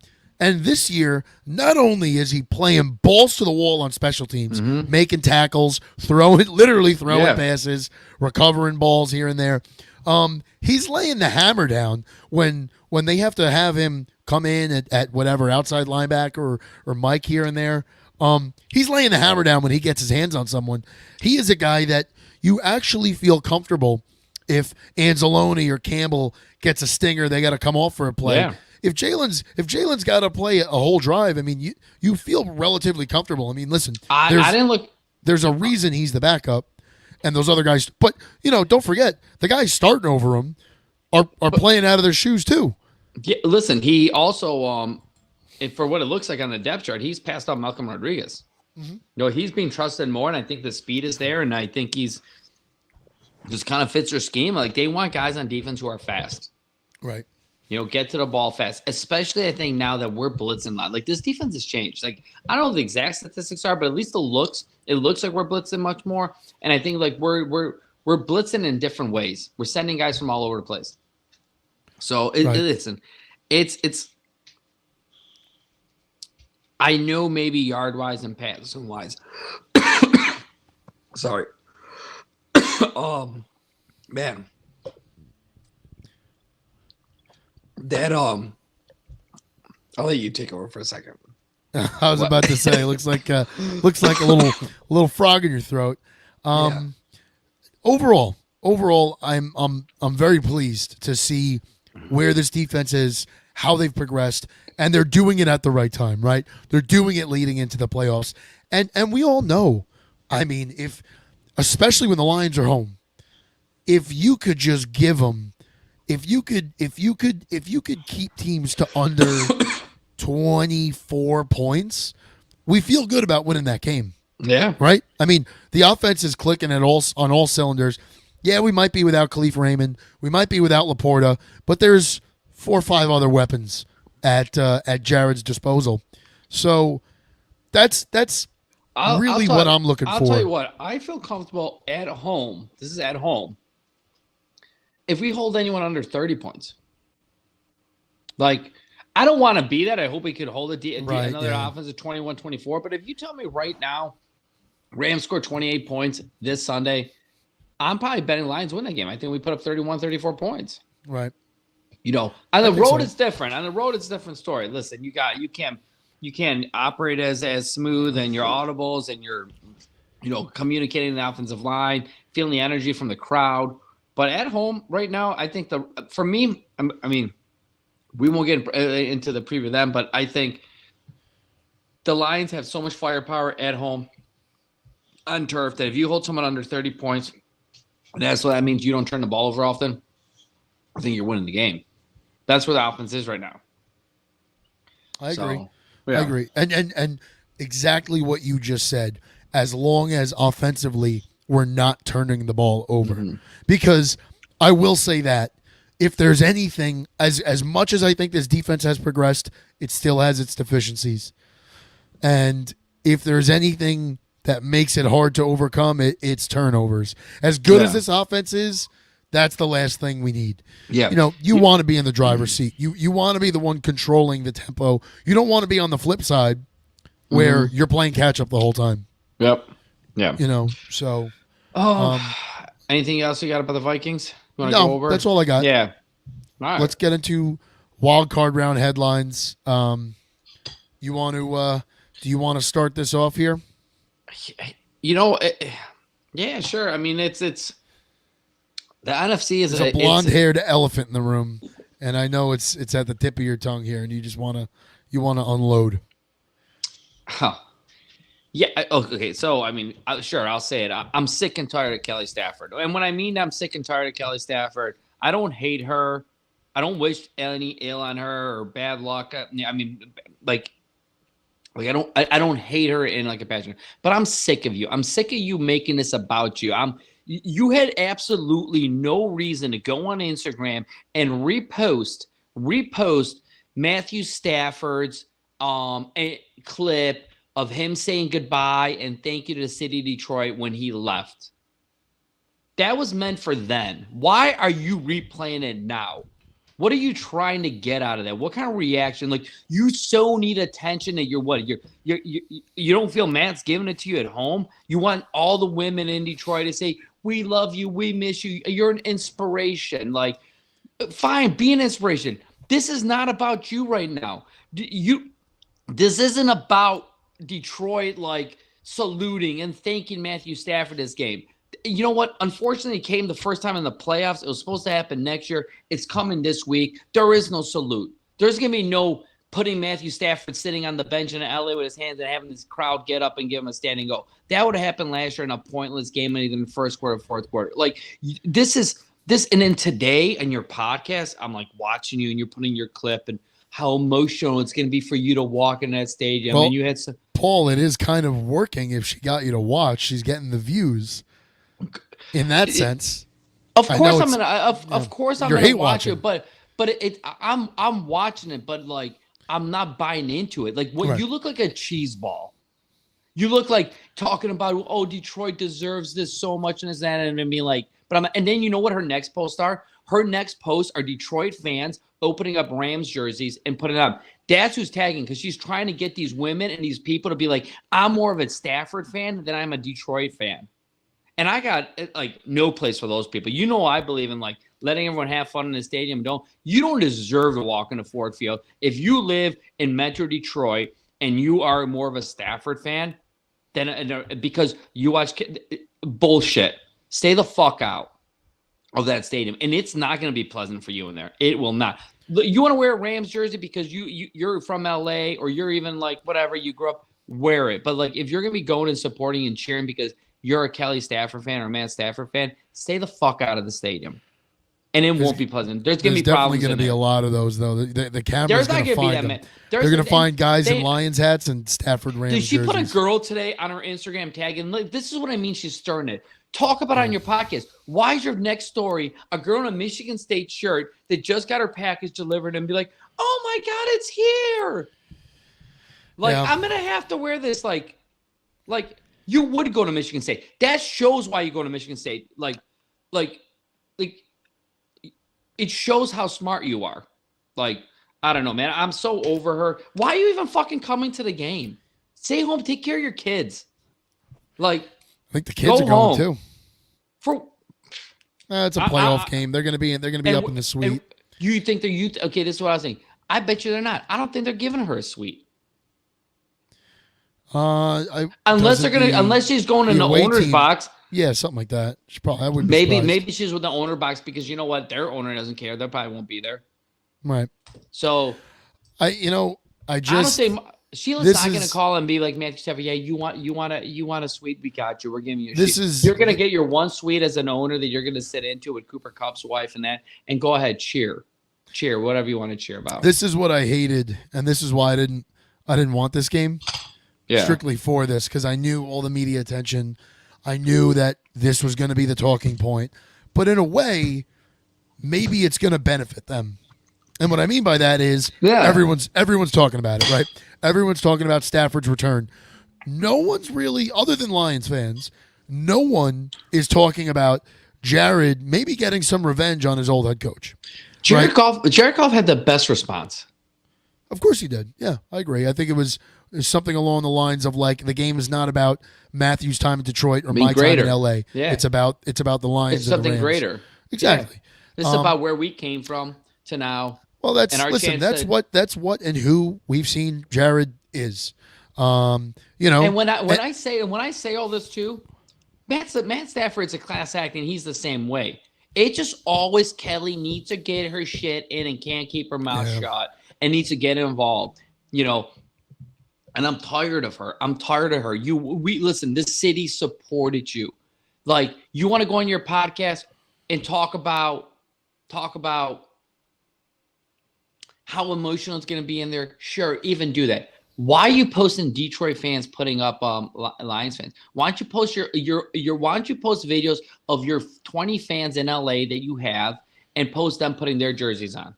S1: this year, not only is he playing balls to the wall on special teams, making tackles, literally throwing passes, recovering balls here and there. He's laying the hammer down when they have to have him come in at whatever outside linebacker or Mike here and there. He's laying the hammer down when he gets his hands on someone. He is a guy that you actually feel comfortable if Anzalone or Campbell gets a stinger, they got to come off for a play.
S2: Yeah.
S1: If Jalen's got to play a whole drive, I mean, you feel relatively comfortable. I mean, listen,
S2: I didn't look.
S1: There's a reason he's the backup, and those other guys. But don't forget the guys starting over him are playing out of their shoes too.
S2: Yeah, listen, he also for what it looks like on the depth chart, he's passed up Malcolm Rodriguez. He's being trusted more, and I think the speed is there, and I think he's just kind of fits their scheme. Like they want guys on defense who are fast,
S1: right?
S2: Get to the ball fast, especially I think now that we're blitzing a lot. Like this defense has changed. Like I don't know what the exact statistics are, but at least it looks like we're blitzing much more. And I think like we're blitzing in different ways. We're sending guys from all over the place. So listen, it's I know maybe yard wise and passing wise. Sorry. Man. That I'll let you take over for a second.
S1: I was about to say, looks like a little frog in your throat. Overall, I'm very pleased to see where this defense is, how they've progressed, and they're doing it at the right time, right? They're doing it leading into the playoffs, and we all know. I mean, especially when the Lions are home, if you could just give them. If you could keep teams to under 24 points, we feel good about winning that game.
S2: Yeah.
S1: Right? I mean, the offense is clicking on all cylinders. Yeah, we might be without Khalif Raymond. We might be without Laporta, but there's 4 or 5 other weapons at Jared's disposal. So that's really what I'm looking for.
S2: I'll tell you what, I feel comfortable at home. This is at home. If we hold anyone under 30 points, like, I don't want to be that. I hope we could hold another offense of 21-24. But if you tell me right now, Rams score 28 points this Sunday, I'm probably betting Lions win that game. I think we put up 31, 34 points.
S1: Right.
S2: You know, on the road it's different. On the road it's a different story. Listen, you can't operate as smooth, and your audibles and your, communicating the offensive line, feeling the energy from the crowd. But at home right now, I think for me, I mean, we won't get into the preview then, but I think the Lions have so much firepower at home on turf that if you hold someone under 30 points, that's what that means. You don't turn the ball over often. I think you're winning the game. That's where the offense is right now.
S1: I agree. I agree. And exactly what you just said, as long as offensively we're not turning the ball over. Mm-hmm. Because I will say that if there's anything, as much as I think this defense has progressed, it still has its deficiencies. And if there's anything that makes it hard to overcome, it's turnovers. As good as this offense is, that's the last thing we need. Yeah. You want to be in the driver's seat. You want to be the one controlling the tempo. You don't want to be on the flip side where you're playing catch up the whole time.
S2: Yep. Yeah.
S1: So.
S2: Anything else you got about the Vikings? You want to
S1: go
S2: go over?
S1: That's all I got.
S2: Yeah. All right.
S1: Let's get into wild card round headlines. Do you want to start this off here?
S2: Yeah, sure. I mean, it's the NFC is
S1: a blonde-haired elephant in the room, and I know it's at the tip of your tongue here, and you just want to unload.
S2: Oh. Yeah. Okay. So, I mean, sure, I'll say it. I'm sick and tired of Kelly Stafford. And when I mean I'm sick and tired of Kelly Stafford, I don't hate her. I don't wish any ill on her or bad luck. I mean, I don't hate her in like a passion, but I'm sick of you. I'm sick of you making this about you. You had absolutely no reason to go on Instagram and repost Matthew Stafford's a clip of him saying goodbye and thank you to the city of Detroit when he left. That was meant for then. Why are you replaying it now? What are you trying to get out of that? What kind of reaction? Like, you so need attention that you don't feel Matt's giving it to you at home. You want all the women in Detroit to say, "We love you, we miss you. You're an inspiration." Like, fine, be an inspiration. This is not about you right now. This isn't about Detroit like saluting and thanking Matthew Stafford this game. You know what? Unfortunately, it came the first time in the playoffs. It was supposed to happen next year. It's coming this week. There is no salute. There's going to be no putting Matthew Stafford sitting on the bench in LA with his hands and having this crowd get up and give him a standing go. That would have happened last year in a pointless game, either in the first quarter or fourth quarter. Like, this. And then today in your podcast, I'm like watching you and you're putting your clip and how emotional it's going to be for you to walk in that stadium.
S1: Well,
S2: and you had some.
S1: Paul, it is kind of working. If she got you to watch, she's getting the views. In that sense,
S2: of course I'm gonna watch it, but I'm watching it, but like I'm not buying into it. Like, what you look like a cheese ball. You look like talking about, Detroit deserves this so much and this that, and being like, and then you know what her next posts are? Her next posts are Detroit fans opening up Rams jerseys and putting it up. That's who's tagging, because she's trying to get these women and these people to be like, I'm more of a Stafford fan than I'm a Detroit fan. And I got like no place for those people. I believe in like letting everyone have fun in the stadium. You don't deserve to walk into Ford Field. If you live in Metro Detroit and you are more of a Stafford fan, then because you watch bullshit, stay the fuck out of that stadium. And it's not going to be pleasant for you in there. It will not. You want to wear a Rams jersey because you're from LA, or you're even like whatever, you grew up, wear it. But like, if you're going to be going and supporting and cheering because you're a Kelly Stafford fan or a Matt Stafford fan, stay the fuck out of the stadium. And it won't be pleasant. There's going to be problems.
S1: There's definitely going to be a lot of those, though. The camera's going to find them. They're going to find guys in Lions hats and Stafford Rams jerseys.
S2: Did she put a girl today on her Instagram tag? And like, this is what I mean. She's stirring it. Talk about it on your podcast. Why is your next story a girl in a Michigan State shirt that just got her package delivered and be like, oh my God, it's here. Like,
S1: Yeah.
S2: I'm gonna have to wear this. Like you would go to Michigan State. That shows why you go to Michigan State. Like it shows how smart you are. Like, I don't know, man. I'm so over her. Why are you even fucking coming to the game? Stay home, take care of your kids. Like,
S1: I think the kids are going too.
S2: For
S1: It's a playoff game. They're gonna be up in the suite.
S2: You think they're youth? Okay, this is what I was saying. I bet you they're not. I don't think they're giving her a suite. Unless she's going in the owner's box.
S1: Yeah, something like that. She probably. I would
S2: maybe she's with the owner box because you know what, their owner doesn't care. They probably won't be there.
S1: Right.
S2: So,
S1: I don't
S2: say Sheila's not going to call and be like, Matthew Stafford, yeah, you want a suite? We got you. We're giving you. You're going to get your one suite as an owner that you're going to sit into with Cooper Kupp's wife and go ahead, cheer, whatever you want to cheer about.
S1: This is what I hated, and this is why I didn't want this game. Yeah. Strictly for this, because I knew all the media attention. I knew that this was going to be the talking point, but in a way, maybe it's going to benefit them. And what I mean by that is everyone's talking about it, right? Everyone's talking about Stafford's return. No one's really, other than Lions fans, no one is talking about Jared maybe getting some revenge on his old head coach.
S2: Jared Goff had the best response.
S1: Of course he did. Yeah, I agree. I think it was something along the lines of like, the game is not about Matthew's time in Detroit or my time in LA. Yeah. It's about the Lions.
S2: It's something greater.
S1: Exactly.
S2: Yeah. This is about where we came from to now.
S1: Well, that's what and who we've seen Jared is. And
S2: when I say all this too, Matt Stafford's a class act and he's the same way. It just always Kelly needs to get her shit in and can't keep her mouth shut and needs to get involved. And I'm tired of her. Listen, this city supported you. Like, you want to go on your podcast and talk about how emotional it's going to be in there? Sure, even do that. Why are you posting Detroit fans putting up Lions fans? Why don't you post why don't you post videos of your 20 fans in LA that you have and post them putting their jerseys on?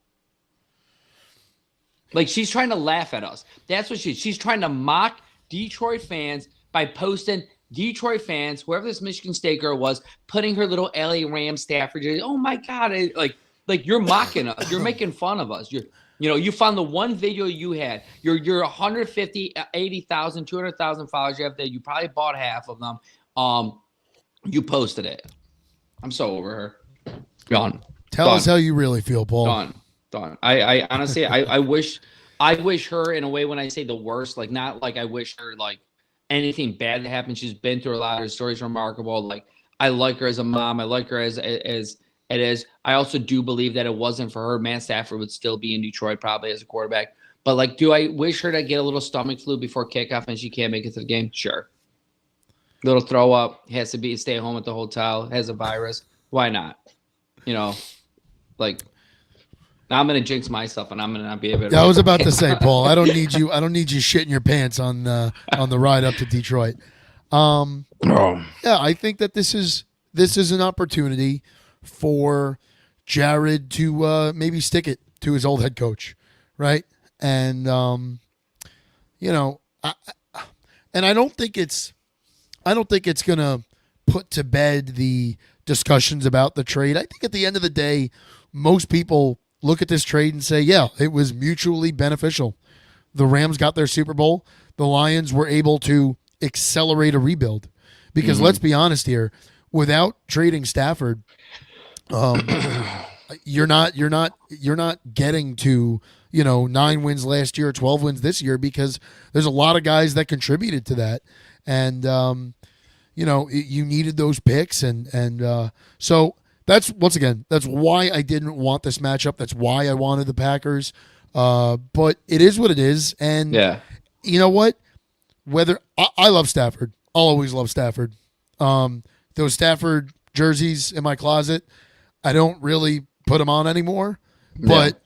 S2: Like, she's trying to laugh at us. That's what she's trying to mock Detroit fans by posting Detroit fans, whoever this Michigan State girl was, putting her little LA Rams Stafford jersey. Oh my God. Like you're mocking us. You're making fun of us. You found the one video you had. Your 150, 80,000, 200,000 followers you have there. You probably bought half of them. You posted it. I'm so over her. Gone.
S1: Tell us how you really feel, Paul.
S2: Done. I honestly, I wish her in a way, when I say the worst, like, not like I wish her like anything bad to happen. She's been through a lot. Her story's remarkable. Like, I like her as a mom. I like her as it is. I also do believe that it wasn't for her, Matt Stafford would still be in Detroit probably as a quarterback. But like, do I wish her to get a little stomach flu before kickoff and she can't make it to the game? Sure. Little throw up, has to stay home at the hotel, has a virus. Why not? Like, now I'm gonna jinx myself, and I'm gonna not be able to.
S1: Yeah, I was about to say, Paul, I don't need you shitting your pants on the ride up to Detroit. Yeah, I think that this is an opportunity for Jared to maybe stick it to his old head coach, right? And I don't think it's gonna put to bed the discussions about the trade. I think at the end of the day, most people look at this trade and say, yeah, it was mutually beneficial. The Rams got their Super Bowl. The Lions were able to accelerate a rebuild. Because let's be honest here, without trading Stafford, you're not getting to 9 wins last year, 12 wins this year, because there's a lot of guys that contributed to that, and you needed those picks, and so that's why I didn't want this matchup. That's why I wanted the Packers. But it is what it is, and you know what? Whether I love Stafford, I'll always love Stafford. Those Stafford jerseys in my closet, I don't really put them on anymore, but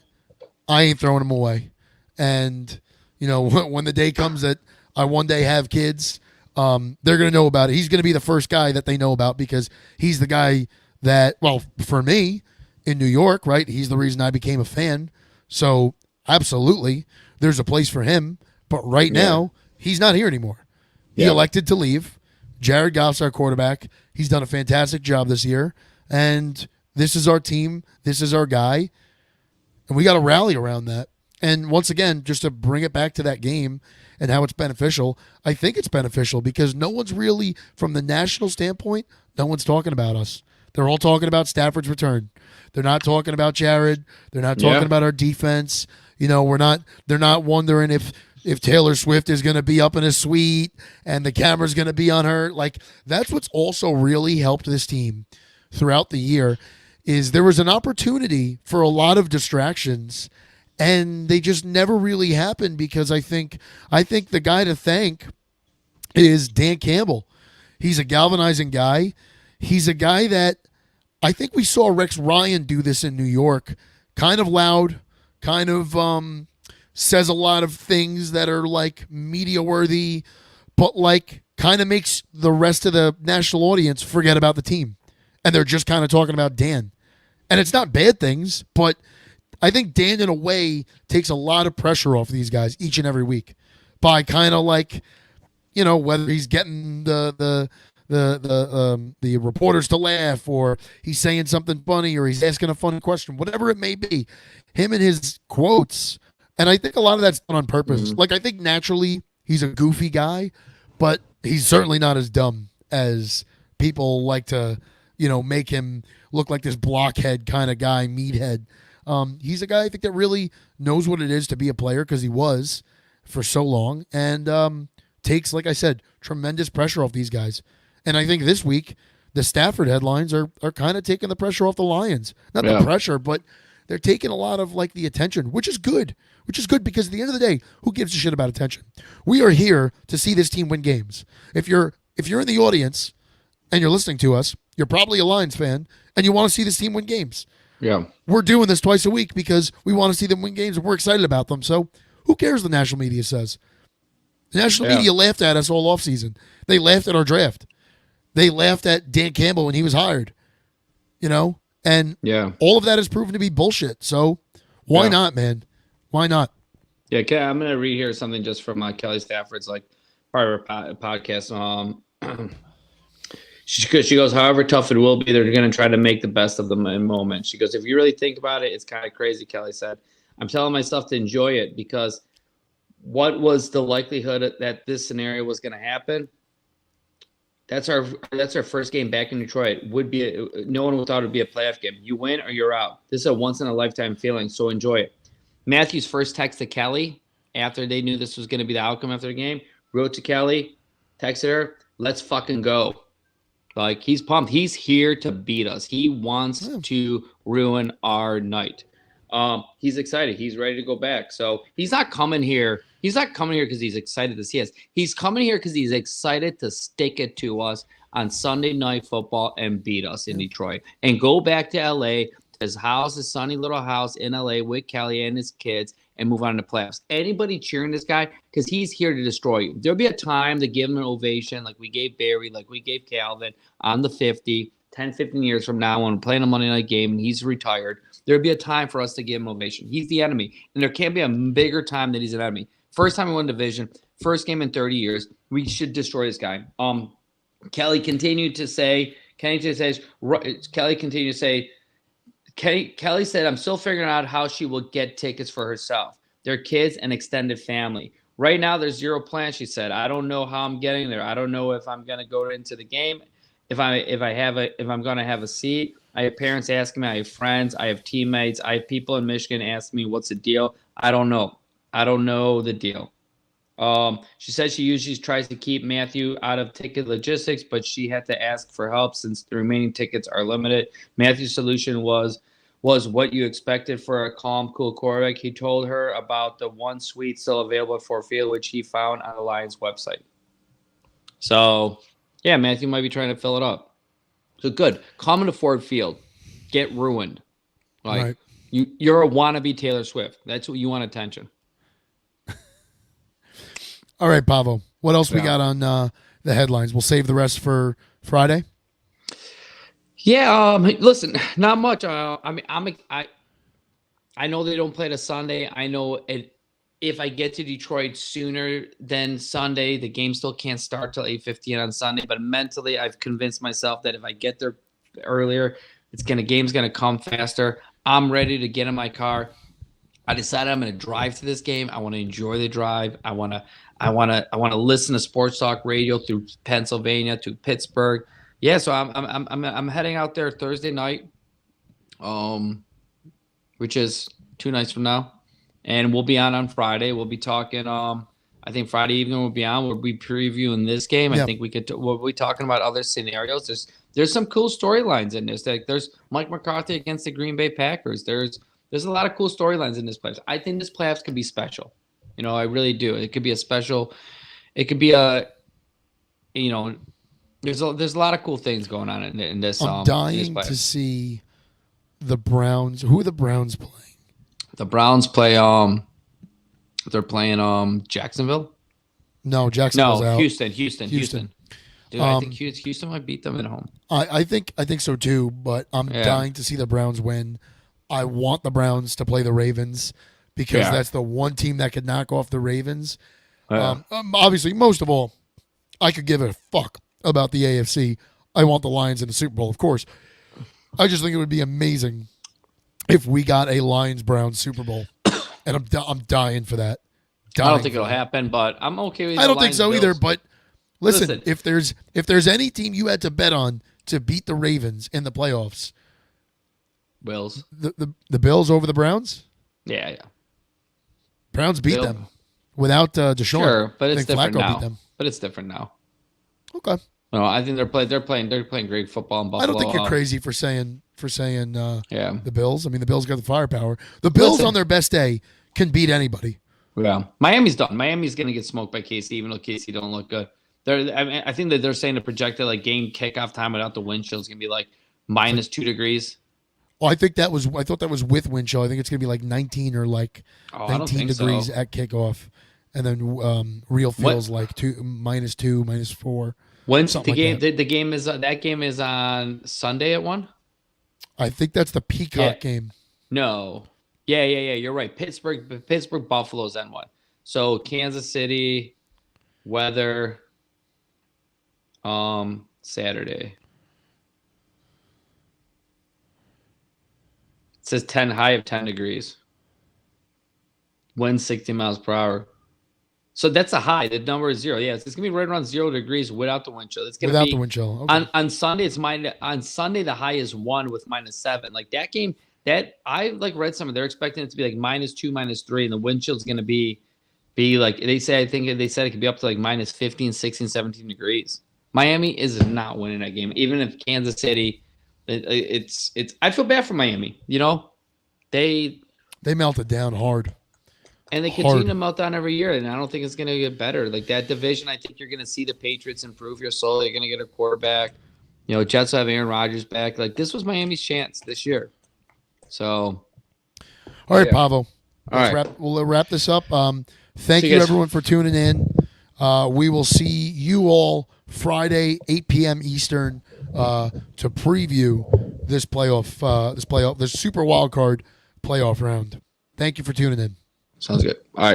S1: I ain't throwing them away. And when the day comes that I one day have kids, they're going to know about it. He's going to be the first guy that they know about, because he's the guy that, well, for me in New York, right? He's the reason I became a fan. So absolutely, there's a place for him. But right now, he's not here anymore. He elected to leave. Jared Goff's our quarterback. He's done a fantastic job this year. And this is our team. This is our guy. And we got to rally around that. And once again, just to bring it back to that game and how it's beneficial, I think it's beneficial because no one's really, from the national standpoint, no one's talking about us. They're all talking about Stafford's return. They're not talking about Jared. They're not talking about our defense. You know, they're not wondering if Taylor Swift is going to be up in a suite and the camera's going to be on her. Like, that's what's also really helped this team throughout the year is there was an opportunity for a lot of distractions and they just never really happened because I think the guy to thank is Dan Campbell. He's a galvanizing guy. He's a guy that I think we saw Rex Ryan do this in New York. Kind of loud, kind of says a lot of things that are like media worthy, but like kind of makes the rest of the national audience forget about the team. And they're just kind of talking about Dan. And it's not bad things, but I think Dan in a way takes a lot of pressure off these guys each and every week by kind of like, you know, whether he's getting the reporters to laugh or he's saying something funny or he's asking a fun question, whatever it may be, him and his quotes. And I think a lot of that's done on purpose.
S2: Mm-hmm.
S1: Like, I think naturally he's a goofy guy, but he's certainly not as dumb as people like to, you know, make him look like this blockhead kind of guy, meathead. He's a guy I think that really knows what it is to be a player because he was for so long and takes, like I said, tremendous pressure off these guys. And I think this week, the Stafford headlines are kind of taking the pressure off the Lions. Not the pressure, but they're taking a lot of like the attention, which is good. Which is good because at the end of the day, who gives a shit about attention? We are here to see this team win games. If you're in the audience and you're listening to us, you're probably a Lions fan and you want to see this team win games.
S2: Yeah.
S1: We're doing this twice a week because we want to see them win games and we're excited about them. So who cares what the national media says? The national media laughed at us all offseason. They laughed at our draft. They laughed at Dan Campbell when he was hired. You know? And all of that has proven to be bullshit. So why not, man? Why not?
S2: Yeah, I'm going to read here something just from Kelly Stafford's like part of our podcast. She goes, however tough it will be, they're going to try to make the best of the moment. She goes, if you really think about it, it's kind of crazy, Kelly said. I'm telling myself to enjoy it because what was the likelihood that this scenario was going to happen? That's our first game back in Detroit. No one would thought it would be a playoff game. You win or you're out. This is a once-in-a-lifetime feeling, so enjoy it. Matthew's first text to Kelly after they knew this was going to be the outcome after the game, wrote to Kelly, texted her, let's fucking go. Like, he's pumped. He's here to beat us. He wants to ruin our night. He's excited. He's ready to go back. So he's not coming here. He's not coming here because he's excited to see us. He's coming here because he's excited to stick it to us on Sunday Night Football and beat us in Detroit and go back to L.A., his house, his sunny little house in L.A. with Kelly and his kids and move on to playoffs. Anybody cheering this guy because he's here to destroy you. There'll be a time to give him an ovation like we gave Barry, like we gave Calvin on the 10, 15 years from now when we're playing a Monday night game and he's retired. There'll be a time for us to give him an ovation. He's the enemy, and there can't be a bigger time that he's an enemy. First time we won division, first game in 30 years. We should destroy this guy. Kelly continued to say, Kelly said, I'm still figuring out how she will get tickets for herself, their kids, and extended family. Right now, there's zero plan, she said. I don't know how I'm getting there. I don't know if I'm going to go into the game, if I'm going to have a seat. I have parents asking me. I have friends. I have teammates. I have people in Michigan asking me, what's the deal? I don't know. I don't know the deal. She said she usually tries to keep Matthew out of ticket logistics, but she had to ask for help since the remaining tickets are limited. Matthew's solution was what you expected for a calm, cool quarterback. He told her about the one suite still available at Ford Field, which he found on the Lions website. So, yeah, Matthew might be trying to fill it up. So good. Come to Ford Field. Get ruined. Like
S1: Right.
S2: You're a wannabe Taylor Swift. That's what you want attention.
S1: All right, Pavo. What else we got on the headlines? We'll save the rest for Friday.
S2: Yeah. Listen, not much. I I know they don't play it a Sunday. I know it. If I get to Detroit sooner than Sunday, the game still can't start till 8:15 on Sunday. But mentally, I've convinced myself that if I get there earlier, game's gonna come faster. I'm ready to get in my car. I decided I'm going to drive to this game. I want to enjoy the drive. I want to listen to sports talk radio through Pennsylvania to Pittsburgh. Yeah, so I'm heading out there Thursday night, which is 2 nights from now, and we'll be on Friday. We'll be talking. I think Friday evening we'll be on. We'll be previewing this game.
S1: Yep.
S2: I think we'll be talking about other scenarios. There's some cool storylines in this. Like there's Mike McCarthy against the Green Bay Packers. There's a lot of cool storylines in this playoffs. I think this playoffs could be special. I really do. It could be a special. It could be a. There's a lot of cool things going on in this.
S1: I'm dying to see the Browns. Who are the Browns playing?
S2: The Browns play. They're playing Jacksonville.
S1: No, Jacksonville's out.
S2: Houston. Dude, I think Houston might beat them at home.
S1: I think so too. But I'm dying to see the Browns win. I want the Browns to play the Ravens because that's the one team that could knock off the Ravens. Obviously, most of all, I could give a fuck about the AFC. I want the Lions in the Super Bowl, of course. I just think it would be amazing if we got a Lions-Browns Super Bowl, and I'm dying for that.
S2: I don't think it'll happen, but I'm okay with it.
S1: I don't think so either, but listen, if there's any team you had to bet on to beat the Ravens in the playoffs,
S2: Bills.
S1: The Bills over the Browns?
S2: Yeah.
S1: Browns beat them without Deshaun.
S2: Sure, but it's different
S1: Flacco
S2: now.
S1: Beat them.
S2: But it's different now.
S1: Okay.
S2: No, I think they're playing great football in Buffalo.
S1: I don't think you're crazy for saying the Bills. I mean, the Bills got the firepower. The Bills on their best day can beat anybody.
S2: Yeah. Miami's done. Miami's going to get smoked by KC, even though KC don't look good. I think that they're saying the projected game kickoff time without the wind chill is going to be minus 2 degrees.
S1: Oh, I thought that was with wind chill. I think it's going to be 19 or 19 degrees at kickoff, and then real feels minus 2, minus 4.
S2: When's the game? The game is that game is on Sunday at 1.
S1: I think that's the Peacock game.
S2: No. Yeah. You're right. Pittsburgh Buffalo's on 1. So Kansas City weather Saturday. It says high of 10 degrees. Wind 60 miles per hour. So that's a high. The number is 0. Yeah, it's going to be right around 0 degrees without the wind chill. It's going to be
S1: the wind chill. Okay.
S2: On Sunday. On Sunday the high is 1 with -7. That game that I read some of. They're expecting it to be -2, -3, and the wind chill is going to be they say. I think they said it could be up to -15, 16, 17 degrees. Miami is not winning that game, even if Kansas City. It's. I feel bad for Miami. They
S1: melted down hard.
S2: And they continue to melt down every year, and I don't think it's going to get better. That division, I think you're going to see the Patriots improve here slowly. You're going to get a quarterback. Jets will have Aaron Rodgers back. This was Miami's chance this year. So,
S1: all right, Pavo. We'll wrap this up. Thank you everyone for tuning in. We will see you all Friday, 8 p.m. Eastern, to preview this this Super Wild Card playoff round. Thank you for tuning in.
S2: Sounds good. All right.